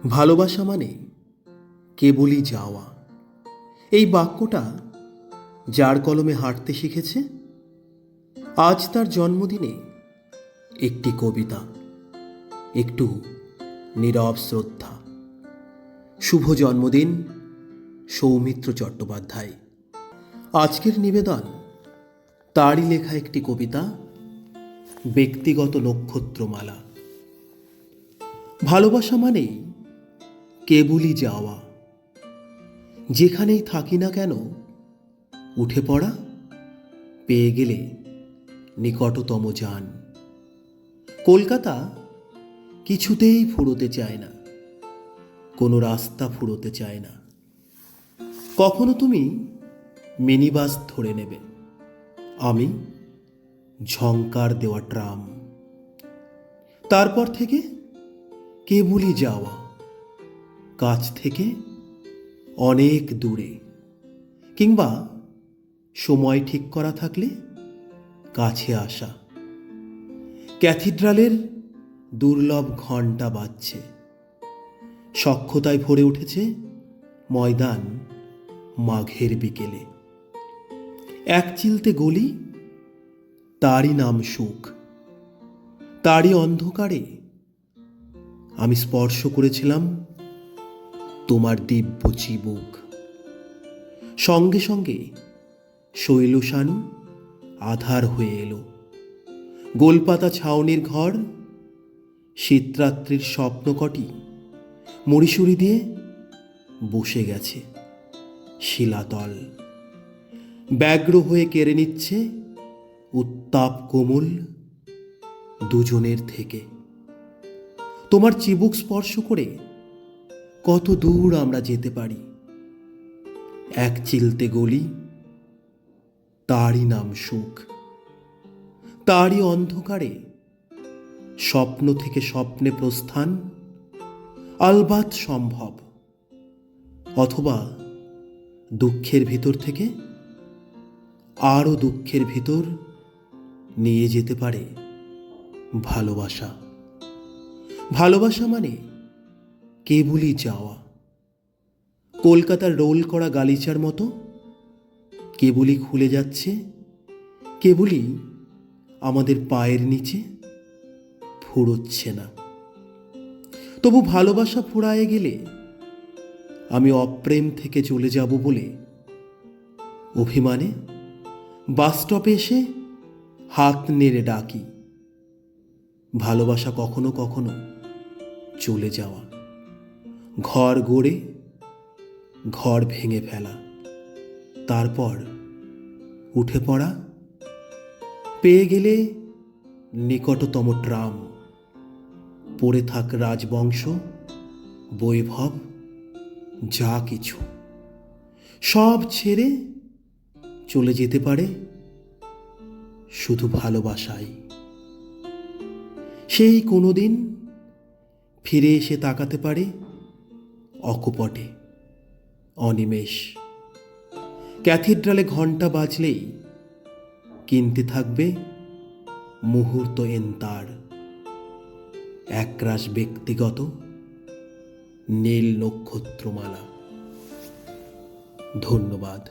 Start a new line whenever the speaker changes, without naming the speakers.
ভালোবাসা মানে কেবলই যাওয়া। এই বাক্যটা যার কলমে হাঁটতে শিখেছে, আজ তার জন্মদিনে একটি কবিতা, একটু নীরব শ্রদ্ধা। শুভ জন্মদিন সৌমিত্র চট্টোপাধ্যায়। আজকের নিবেদন তারই লেখা একটি কবিতা, ব্যক্তিগত নক্ষত্রমালা। ভালোবাসা মানেই কেবলই যাওয়া। যেখানেই থাকি না কেন, উঠে পড়া, পেয়ে গেলে নিকটতম যান। কলকাতা কিছুতেই ফুরোতে চায় না, কোনো রাস্তা ফুরোতে চায় না। কখনো তুমি মিনি বাস ধরে নেবে, আমি ঝংকার দেওয়া ট্রাম। তারপর থেকে কেবলই যাওয়া, কাছ থেকে অনেক দূরে, কিংবা সময় ঠিক করা থাকলে কাছে আসা। ক্যাথিড্রালের দুর্লভ ঘণ্টা বাজছে, সখ্যতায় ভরে উঠেছে ময়দান মাঘের বিকেলে। এক চিলতে গলি, তারই নাম সুখ। তারই অন্ধকারে আমি স্পর্শ করেছিলাম তোমার দিব্য চিবুক। সঙ্গে সঙ্গে শৈলশানু আধার হয়ে এলো। গোলপাতা ছাউনির ঘর, শীতরাত্রির স্বপ্নকটি মুড়িসুড়ি দিয়ে বসে গেছে শিলাতল। ব্যগ্র হয়ে কেড়ে নিচ্ছে উত্তাপ কোমল দুজনের থেকে। তোমার চিবুক স্পর্শ করে কত দূর আমরা যেতে পারি। এক চিলতে গলি, তারই নাম সুখ। তারই অন্ধকারে স্বপ্ন থেকে স্বপ্নে প্রস্থান আলবাত সম্ভব। অথবা দুঃখের ভিতর থেকে আরও দুঃখের ভিতর নিয়ে যেতে পারে ভালোবাসা। ভালোবাসা মানে কেবলই যাওয়া। কলকাতার রোল করা গালিচার মতো কেবলই খুলে যাচ্ছে, কেবলই আমাদের পায়ের নিচে ফুরোচ্ছে না। তবু ভালোবাসা ফুরায়ে গেলে আমি অপ্রেম থেকে চলে যাব বলে অভিমানে বাসস্টপে এসে হাত নেড়ে ডাকি। ভালোবাসা কখনো কখনো চলে যাওয়া, ঘর গড়ে ঘর ভেঙে ফেলা, তারপর উঠে পড়া, পেয়ে গেলে নিকটতম ট্রাম। পড়ে থাক রাজবংশ, বৈভব, যা কিছু সব ছেড়ে চলে যেতে পারে শুধু ভালোবাসাই। সেই কোনোদিন ফিরে এসে তাকাতে পারে অকপটে, অনিমেষ। ক্যাথিড্রালে ঘণ্টা বাজলেই কিনতে থাকবে মুহূর্ত এন্তার, একরাশ ব্যক্তিগত নীল নক্ষত্রমালা। ধন্যবাদ।